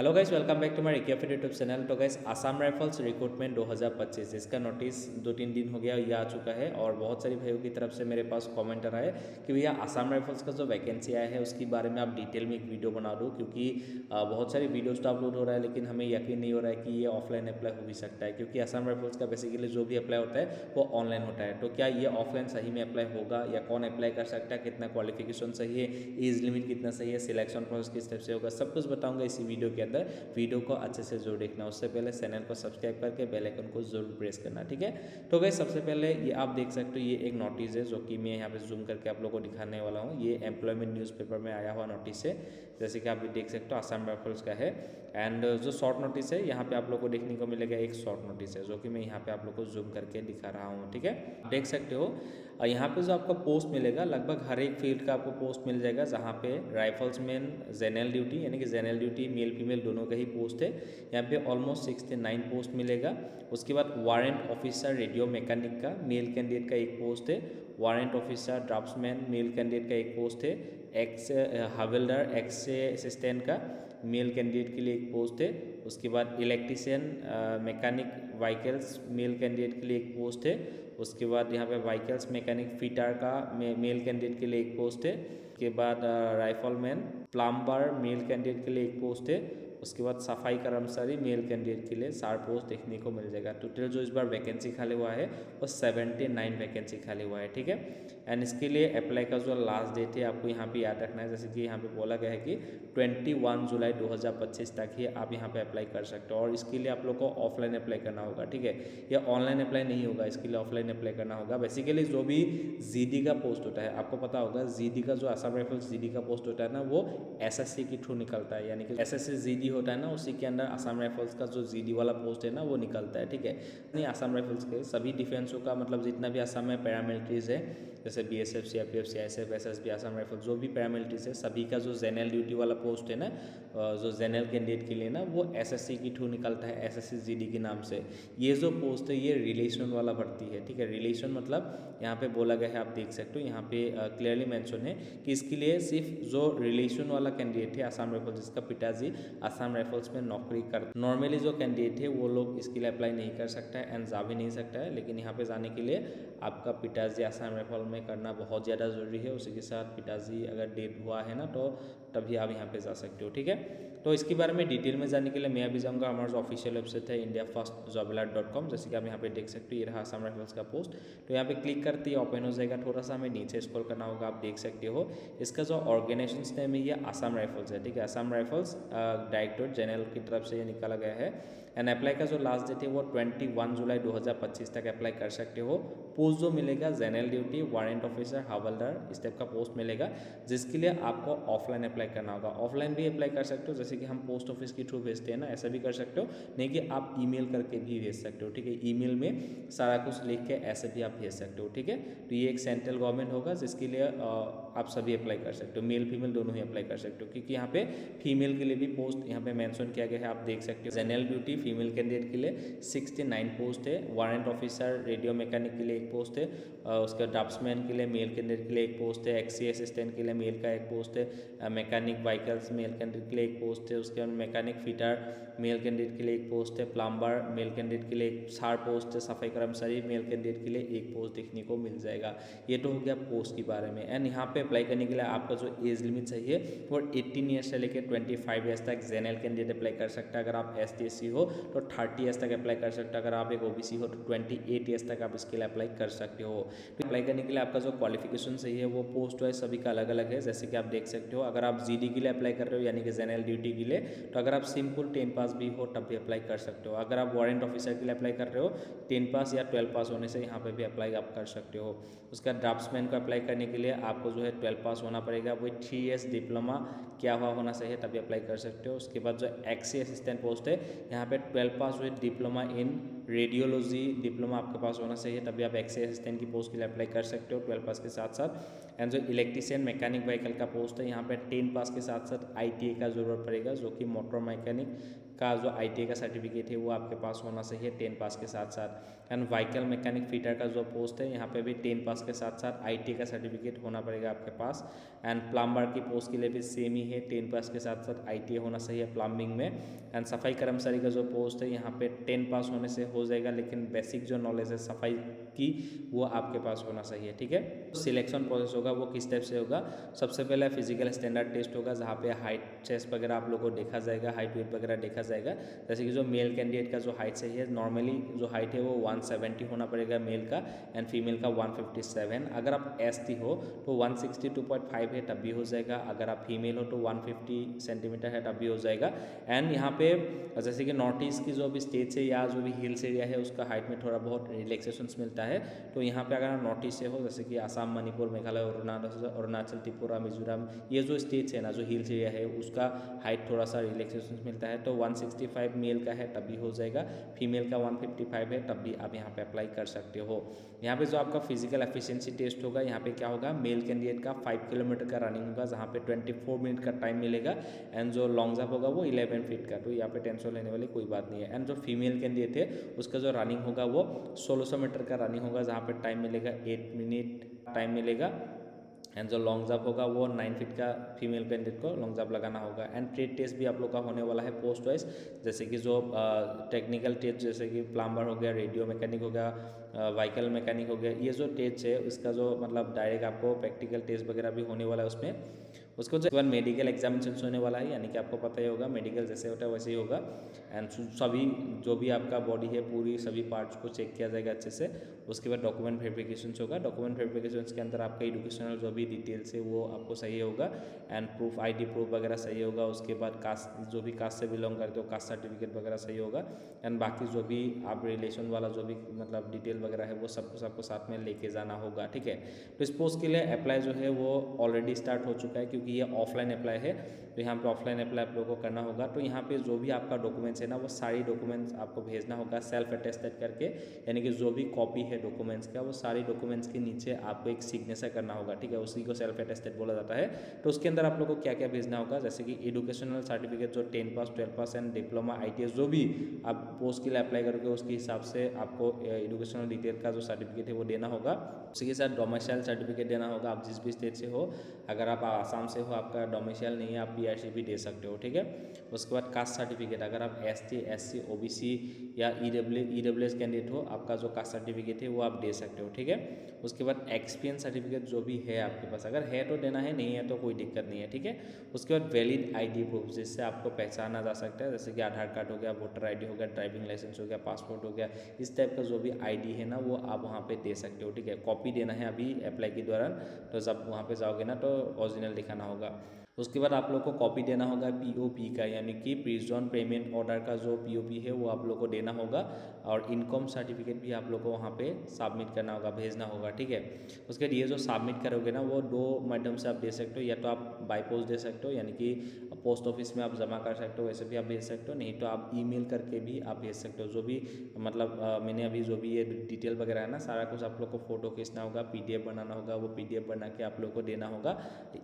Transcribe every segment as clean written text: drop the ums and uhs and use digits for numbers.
Hello guys, welcome back to my रिक्याफिट YouTube channel. तो guys, Assam rifles recruitment 2025 इसका notice 2-3 दिन हो गया ये आ चुका है और बहुत सारी भाइयों की तरफ से मेरे पास कमेंट आ रहा है कि भैया आसाम राइफल्स का जो वैकेंसी आया है उसके बारे में आप डिटेल में एक वीडियो बना दो, क्योंकि बहुत सारी वीडियोज तो अपलोड हो रहा है लेकिन हमें यकीन नहीं हो रहा है कि ये ऑफलाइन अप्लाई हो भी सकता है, क्योंकि आसाम राइफल्स का बेसिकली जो भी अप्लाई होता है वो ऑनलाइन होता है। तो क्या ये ऑफलाइन सही में अप्लाई होगा या कौन अप्लाई कर सकता है, कितना क्वालिफिकेशन सही है, एज लिमिट कितना सही है, सिलेक्शन प्रोसेस किस टाइप से होगा, सब कुछ बताऊंगा इसी वीडियो के अंदर। वीडियो को अच्छे से जरूर देखना, उससे पहले चैनल को सब्सक्राइब करके बेल आइकन को जरूर प्रेस करना, ठीक है। तो गाइस, सबसे पहले ये आप देख सकते हो, ये एक नोटिस है जो कि मैं यहाँ पे जूम करके आप लोगों को दिखाने वाला हूँ। ये एम्प्लॉयमेंट न्यूज़पेपर में आया हुआ नोटिस है, जैसे कि आप देख सकते हो आसाम राइफल्स का है। एंड जो शॉर्ट नोटिस है यहाँ पे आप लोग को देखने को मिलेगा, एक शॉर्ट नोटिस है जो कि मैं यहाँ पे आप लोग को जूम करके दिखा रहा हूँ, ठीक है। देख सकते हो यहाँ पे जो आपको पोस्ट मिलेगा, लगभग हर एक फील्ड का आपको पोस्ट मिल जाएगा, जहाँ पे राइफल्समैन जनरल ड्यूटी यानी कि जनरल ड्यूटी मेल फीमेल दोनों का ही पोस्ट है। यहाँ पे ऑलमोस्ट 69 पोस्ट मिलेगा। उसके बाद वारंट ऑफिसर रेडियो मैकेनिक का मेल कैंडिडेट का एक पोस्ट है। Warrant officer draughtsman male candidate का एक पोस्ट है। एक्स हवलदार एक्स असिस्टेंट का मेल कैंडिडेट के लिए एक पोस्ट है। उसके बाद electrician mechanic vehicles male candidate के लिए एक पोस्ट है। उसके बाद यहाँ पे व्हीकल्स मैकेनिक फिटर का मेल कैंडिडेट के लिए एक पोस्ट है। उसके बाद राइफलमैन प्लम्बर मेल कैंडिडेट के लिए एक पोस्ट है। उसके बाद सफाई कर्मचारी मेल कैंडिडेट के लिए 4 पोस्ट देखने को मिल जाएगा। टोटल जो इस बार वैकेंसी खाली हुआ है वो 79 वैकेंसी खाली हुआ है, ठीक है। एंड इसके लिए अप्लाई का जो लास्ट डेट है आपको यहाँ पे याद रखना है, जैसे कि यहाँ पे बोला गया है कि 21 जुलाई 2025 तक ही आप यहाँ पे अप्लाई कर सकते हो। और इसके लिए आप लोग को ऑफलाइन अप्लाई करना होगा, ठीक है। यह ऑनलाइन अप्लाई नहीं होगा, इसके लिए ऑफलाइन अप्लाई करना होगा। बेसिकली जो भी जीडी का पोस्ट होता है, आपको पता होगा जीडी का जो आसाम राइफल्स जीडी का पोस्ट होता है ना, वो एसएससी के थ्रू निकलता है, यानी कि एसएससी जीडी होता है ना, उसी के अंदर आसाम राइफल्स का जो जीडी वाला पोस्ट है ना वो निकलता है, ठीक है। नहीं, आसाम राइफल्स के सभी डिफेंसों का मतलब जितना भी आसाम में पैरामिलिट्रीज है, जैसे BSF CRPF CISF SSB Assam rifle जो भी पैरामिलिट्रीज है, सभी का जो जनरल ड्यूटी वाला पोस्ट है ना, जो जनरल कैंडिडेट के लिए ना, वो एसएससी के थ्रू निकलता है, एसएससी जीडी के नाम से। ये जो पोस्ट है ये रिलेशन वाला भर्ती है, ठीक है। रिलेशन मतलब यहाँ पे बोला गया है, आप देख सकते हो यहाँ पे क्लियरली मेंशन है कि इसके लिए सिर्फ जो रिलेशन वाला कैंडिडेट है आसाम राइफल्स, जिसका पिताजी आसाम राइफल्स में नौकरी कर, नॉर्मली जो कैंडिडेट है वो लोग इसके लिए अप्लाई नहीं कर सकता है एंड जा भी नहीं सकता है। लेकिन यहाँ पे जाने के लिए आपका पिताजी आसाम राइफल में करना बहुत ज़्यादा ज़रूरी है। उसी के साथ पिताजी अगर डेथ हुआ है ना, तो तभी आप यहाँ पे जा सकते हो, ठीक है। तो इसके बारे में डिटेल में जानने के लिए मैं अभी जाऊँगा, हमारा जो ऑफिशियल वेबसाइट है indiafirstjobalert.com, जैसे कि आप यहाँ पे देख सकते हो, ये रहा आसाम राइफल्स का पोस्ट। तो यहाँ पे क्लिक करते ही ओपन हो जाएगा। थोड़ा सा हमें नीचे स्क्रॉल करना होगा, आप देख सकते हो इसका जो ऑर्गेनाइजेशन नेम है ये आसाम राइफल्स है, ठीक है। आसाम राइफल्स डायरेक्टर जनरल की तरफ से ये निकाला गया है। एंड अप्लाई का जो लास्ट डेट है वो 21 जुलाई 2025 तक अप्लाई कर सकते हो। पोस्ट जो मिलेगा जनरल ड्यूटी वारंट ऑफिसर हवलदार इस टाइप का पोस्ट मिलेगा, जिसके लिए आपको ऑफलाइन अप्लाई करना होगा। ऑफलाइन भी अप्लाई कर सकते हो, जैसे कि हम पोस्ट ऑफिस के थ्रू भेजते हैं ना, ऐसा भी कर सकते हो। नहीं कि आप ईमेल करके भी भेज सकते हो, ठीक है। ईमेल में सारा कुछ लिख के ऐसे भी आप भेज सकते हो, ठीक है। तो ये एक सेंट्रल गवर्नमेंट होगा जिसके लिए आप सभी अप्लाई कर सकते हो, मेल फीमेल दोनों ही अप्लाई कर सकते हो, क्योंकि यहाँ पे फीमेल के लिए भी पोस्ट यहाँ पे मेंशन किया गया है, आप देख सकते हो। जनरल ड्यूटी फीमेल कैंडिडेट के लिए 69 पोस्ट है। वारंट ऑफिसर रेडियो मैकेनिक के लिए एक पोस्ट है। उसके ड्राफ्ट्समैन के लिए मेल कैंडिडेट के लिए एक पोस्ट है। एक्सी असिस्टेंट के लिए मेल का एक पोस्ट है। मैकेनिक व्हीकल्स मेल कैंडिडेट के लिए एक पोस्ट है। उसके बाद मैकेनिक फिटर मेल कैंडिडेट के लिए एक पोस्ट है। प्लम्बर मेल कैंडिडेट के लिए 4 पोस्ट है। सफाई कर्मचारी मेल कैंडिडेट के लिए एक पोस्ट देखने को मिल जाएगा। ये तो हो गया पोस्ट के बारे में। एंड यहाँ पे अप्लाई करने के लिए आपका जो एज लिमिट चाहिए वो 18 ईयर्स से लेकर 25 ईयर्स तक जनरल कैंडिडेट अप्लाई कर सकता है। अगर आप ST/SC हो तो 30 ईयर्स तक अप्लाई कर सकते हो। अगर आप एक OBC हो तो 28 ईयर्स तक आप इसके लिए अप्लाई कर सकते हो। तो अप्लाई करने के लिए आपका जो क्वालिफिकेशन चाहिए वो पोस्ट वाइज सभी का अलग अलग है, जैसे कि आप देख सकते हो। अगर आप GD के लिए अप्लाई कर रहे हो यानी कि जनरल ड्यूटी के लिए, तो अगर आप सिंपल 10 पास भी हो तब भी अप्लाई कर सकते हो। अगर आप वारंट ऑफिसर के लिए अप्लाई कर रहे हो 10 पास या 12 पास होने से यहाँ पे भी अप्लाई आप कर सकते हो। उसका ड्राफ्ट्समैन को अप्लाई करने के लिए आपको जो है 12 पास होना पड़ेगा, वो 3 ईयर्स डिप्लोमा क्या हुआ होना चाहिए तभी अप्लाई कर सकते हो। उसके बाद जो एक्सी असिस्टेंट पोस्ट है यहाँ पे 12 पास हुए डिप्लोमा इन रेडियोलॉजी डिप्लोमा आपके पास होना चाहिए, तभी आप एक्सी असिस्टेंट की पोस्ट के लिए अप्लाई कर सकते हो 12 पास के साथ साथ। एंड जो इलेक्ट्रीशियन मैकेनिक व्हीकल का पोस्ट है यहाँ पे 10 पास के साथ साथ ITI का ज़रूरत पड़ेगा, जो कि मोटर मैकेनिक का जो ITI का सर्टिफिकेट है वो आपके पास होना चाहिए 10 पास के साथ साथ। एंड व्हीकल मैकेनिक फिटर का जो पोस्ट है यहाँ पे भी 10 पास के साथ साथ ITI का सर्टिफिकेट होना पड़ेगा आपके पास। एंड प्लम्बर की पोस्ट के लिए भी सेम ही है, 10 पास के साथ साथ ITI होना चाहिए प्लम्बिंग में। एंड सफाई कर्मचारी का जो पोस्ट है यहाँ पे 10 पास होने से हो जाएगा, लेकिन बेसिक जो नॉलेज है सफाई की वो आपके पास होना चाहिए, ठीक है। सिलेक्शन प्रोसेस होगा वो किस टाइप से होगा, सबसे पहले फिजिकल स्टैंडर्ड टेस्ट होगा जहाँ पे हाइट चेस्ट वगैरह आप लोगों को देखा जाएगा, हाइट वेट वगैरह देखा जाएगा। जैसे कि जो मेल कैंडिडेट का जो हाइट चाहिए, नॉर्मली जो हाइट है वो 170 होना पड़ेगा मेल का, एंड फीमेल का 157। अगर आप ST हो तो 162.5 है तब भी हो जाएगा, अगर आप फीमेल हो तो 150 सेंटीमीटर है तब भी हो जाएगा। एंड यहाँ पे जैसे कि नॉर्थ ईस्ट की जो भी स्टेट्स है या जो भी हिल्स एरिया है उसका हाइट में थोड़ा बहुत रिलैक्सेशंस मिलता है, तो यहाँ पे अगर आप नॉर्थ ईस्ट से हो जैसे कि आसाम, मणिपुर, मेघालय, अरुणाचल, त्रिपुरा, मिजोरम, ये जो स्टेट्स है ना, जो हिल्स एरिया है उसका हाइट थोड़ा सा रिलैक्सेशन मिलता है, तो 165 मेल का है तब भी हो जाएगा, फीमेल का 155 है तब भी आप यहाँ पे अप्लाई कर सकते हो। यहाँ पे जो आपका फिजिकल एफिशिएंसी टेस्ट होगा, यहाँ पे क्या होगा, मेल कैंडिडेट का 5 किलोमीटर का रनिंग होगा जहाँ पे 24 मिनट का टाइम मिलेगा, एंड जो लॉन्ग जंप होगा वो 11 फीट का, तो यहाँ पे टेंशन लेने वाली कोई बात नहीं है। एंड जो फीमेल कैंडिडेट है उसका जो रनिंग होगा वो 1600 मीटर का रनिंग होगा जहाँ पे टाइम मिलेगा 8 मिनट टाइम मिलेगा। एंड जो लॉन्ग जंप होगा वो 9 फीट का फीमेल कैंडिडेट को लॉन्ग जंप लगाना होगा। एंड ट्रेड टेस्ट भी आप लोग का होने वाला है पोस्ट वाइज, जैसे कि जो टेक्निकल टेस्ट जैसे कि प्लम्बर हो गया, रेडियो मैकेनिक हो गया, व्हीकल मैकेनिक हो गया, ये जो टेस्ट है उसका जो मतलब डायरेक्ट आपको प्रैक्टिकल टेस्ट वगैरह भी होने वाला है उसमें। उसको जो बाद मेडिकल एग्जामिनेशन होने वाला है, यानी कि आपको पता ही होगा मेडिकल जैसे होता है वैसे ही होगा। एंड सभी जो भी आपका बॉडी है पूरी सभी पार्ट्स को चेक किया जाएगा अच्छे से। उसके बाद डॉक्यूमेंट वेरिफिकेशन होगा, डॉक्यूमेंट वेरिफिकेशन के अंदर आपका एजुकेशनल जो भी डिटेल्स है वो आपको सही होगा, एंड प्रूफ ID प्रूफ वगैरह सही होगा। उसके बाद कास्ट, जो भी कास्ट से बिलोंग करते हो कास्ट सर्टिफिकेट वगैरह सही होगा। एंड बाकी जो भी आप रिलेशन वाला जो भी मतलब डिटेल वगैरह है वो सबको साथ में लेके जाना होगा, ठीक है। तो इस पोस्ट के लिए अप्लाई जो है वो ऑलरेडी स्टार्ट हो चुका है, क्योंकि ये ऑफलाइन अप्लाई है, तो यहाँ पे ऑफलाइन अप्लाई आप लोगों को करना होगा। तो यहाँ पे जो भी आपका डॉक्यूमेंट्स है ना वो सारी डॉक्यूमेंट्स आपको भेजना होगा सेल्फ अटेस्टेड करके, यानी कि जो भी कॉपी है डॉक्यूमेंट्स का वो सारी डॉक्यूमेंट्स के नीचे आपको एक सिग्नेचर करना होगा, ठीक है, उसी को सेल्फ अटेस्टेड बोला जाता है। तो उसके अंदर आप लोग को क्या क्या भेजना होगा, जैसे कि एजुकेशनल सर्टिफिकेट जो 10 पास 12 पास एंड डिप्लोमा ITI जो भी आप पोस्ट के लिए अप्लाई करोगे उसके हिसाब से आपको एजुकेशनल डिटेल का जो सर्टिफिकेट है वो देना होगा। उसी के साथ डोमिसाइल सर्टिफिकेट देना होगा, आप जिस भी स्टेट से हो, अगर आप आसाम से हो आपका डोमिसाइल नहीं है आप PRC भी दे सकते हो, ठीक है। उसके बाद कास्ट सर्टिफिकेट, अगर आप ST SC OBC या EWS कैंडिडेट हो आपका जो कास्ट सर्टिफिकेट है वो आप दे सकते हो, ठीक है। उसके बाद एक्सपीरियंस सर्टिफिकेट जो भी है आपके पास, अगर है तो देना है, नहीं है तो कोई दिक्कत नहीं है, ठीक है। उसके बाद वैलिड ID प्रूफ जिससे आपको पहचाना जा सकता है, जैसे कि आधार कार्ड हो गया, वोटर ID हो गया, ड्राइविंग लाइसेंस हो गया, पासपोर्ट हो गया, इस टाइप का जो भी ID है ना वो आप वहाँ पे दे सकते हो, ठीक है। कॉपी देना है अभी अप्लाई के दौरान, तो जब वहाँ पे जाओगे ना तो ओरिजिनल दिखाना होगा। उसके बाद आप लोग को कॉपी देना होगा POP का, यानी कि प्रिजन पेमेंट ऑर्डर का जो POP है वो आप लोग को देना होगा, और इनकम सर्टिफिकेट भी आप लोग को वहाँ पे सबमिट करना होगा, भेजना होगा, ठीक है। उसके बाद ये जो सबमिट करोगे ना वो 2 माध्यम से आप दे सकते हो, या तो आप बाय पोस्ट दे सकते हो, यानी कि पोस्ट ऑफिस में आप जमा कर सकते हो, वैसे भी आप भेज सकते हो, नहीं तो आप ईमेल करके भी आप भेज सकते हो। जो भी मतलब मैंने अभी जो भी ये डिटेल वगैरह है ना सारा कुछ आप लोग को फोटो खींचना होगा, PDF बनाना होगा, वो PDF बना के आप लोग को देना होगा,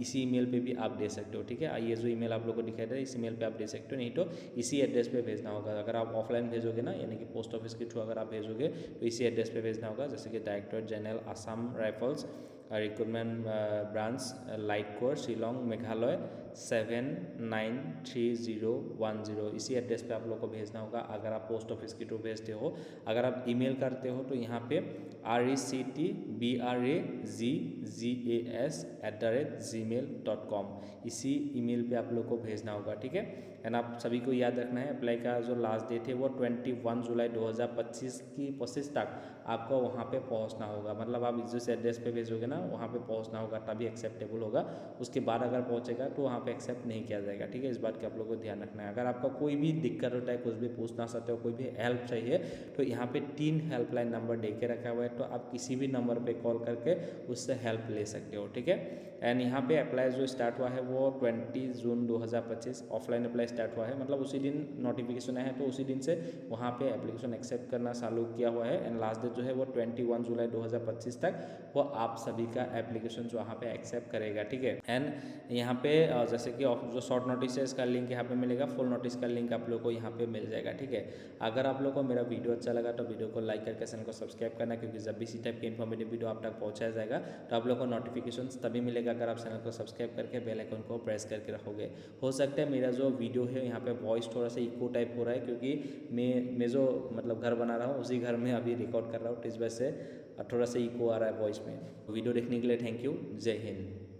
इसी ईमेल पे भी आप दे सकते हो, ठीक है। ये जो ईमेल आप लोग को दिखाई दे रहा है इस ईमेल पे आप दे सकते हो, नहीं तो इसी एड्रेस पे भेजना होगा। अगर आप ऑफलाइन भेजोगे ना, यानी कि पोस्ट ऑफिस के थ्रू अगर आप भेजोगे तो इसी एड्रेस पे भेजना होगा, जैसे कि directorate general Assam rifles recruitment branch light core Shillong Meghalaya 793010, इसी एड्रेस पे आप लोग को भेजना होगा अगर आप पोस्ट ऑफिस के थ्रू भेजते हो। अगर आप ईमेल करते हो तो यहाँ पे rectbrazgas@gmail.com इसी ईमेल पे आप लोग को भेजना होगा, ठीक है। एंड आप सभी को याद रखना है अप्लाई का जो लास्ट डेट है वो 21 जुलाई 2025 की 25 तक आपको वहाँ पे पहुँचना होगा, मतलब आप जिस एड्रेस पे भेजोगे ना वहाँ पे पहुँचना होगा तभी एक्सेप्टेबल होगा। उसके बाद अगर पहुँचेगा तो वहाँ पे एक्सेप्ट नहीं किया जाएगा। ठीक है, इस बात का आप लोगों को ध्यान रखना है। अगर आपका कोई भी दिक्कत होता है, कुछ भी पूछना चाहते हो, कोई भी हेल्प चाहिए, तो यहाँ पे 3 हेल्पलाइन नंबर दे के रखा हुआ है, तो आप किसी भी नंबर पे कॉल करके उससे हेल्प ले सकते हो। ठीक है, एंड यहाँ पे अप्लाई जो स्टार्ट हुआ है वो 20 जून 2025 ऑफलाइन अप्लाई स्टार्ट हुआ है, मतलब उसी दिन नोटिफिकेशन आया है, तो उसी दिन से वहाँ पे एप्लीकेशन एक्सेप्ट करना चालू किया हुआ है। एंड लास्ट डेट जो है वो 21 जुलाई 2025 तक वो आप सभी का एप्लीकेशन जो वहाँ पे एक्सेप्ट करेगा। ठीक है, एंड यहाँ पे जैसे कि जो शॉर्ट नोटिस है इसका लिंक यहाँ पे मिलेगा, फुल नोटिस का लिंक आप लोग को यहाँ पे मिल जाएगा। ठीक है, अगर आप लोग को मेरा वीडियो अच्छा लगा तो वीडियो को लाइक करके चैनल को सब्सक्राइब करना, क्योंकि जब भी इसी टाइप की इन्फॉर्मेटिव वीडियो आप तक पहुँचाया जाएगा तो आप लोग को नोटिफिकेशन तभी मिलेगा अगर आप चैनल को सब्सक्राइब करके बेल आइकन को प्रेस करके रखोगे। हो सकता है मेरा जो वीडियो है यहाँ पे वॉइस थोड़ा सा इको टाइप हो रहा है, क्योंकि मैं जो मतलब घर बना रहा हूँ उसी घर में अभी रिकॉर्ड कर रहा हूँ, तो इस वजह से थोड़ा सा इको आ रहा है वॉइस में। वीडियो देखने के लिए थैंक यू। जय हिंद।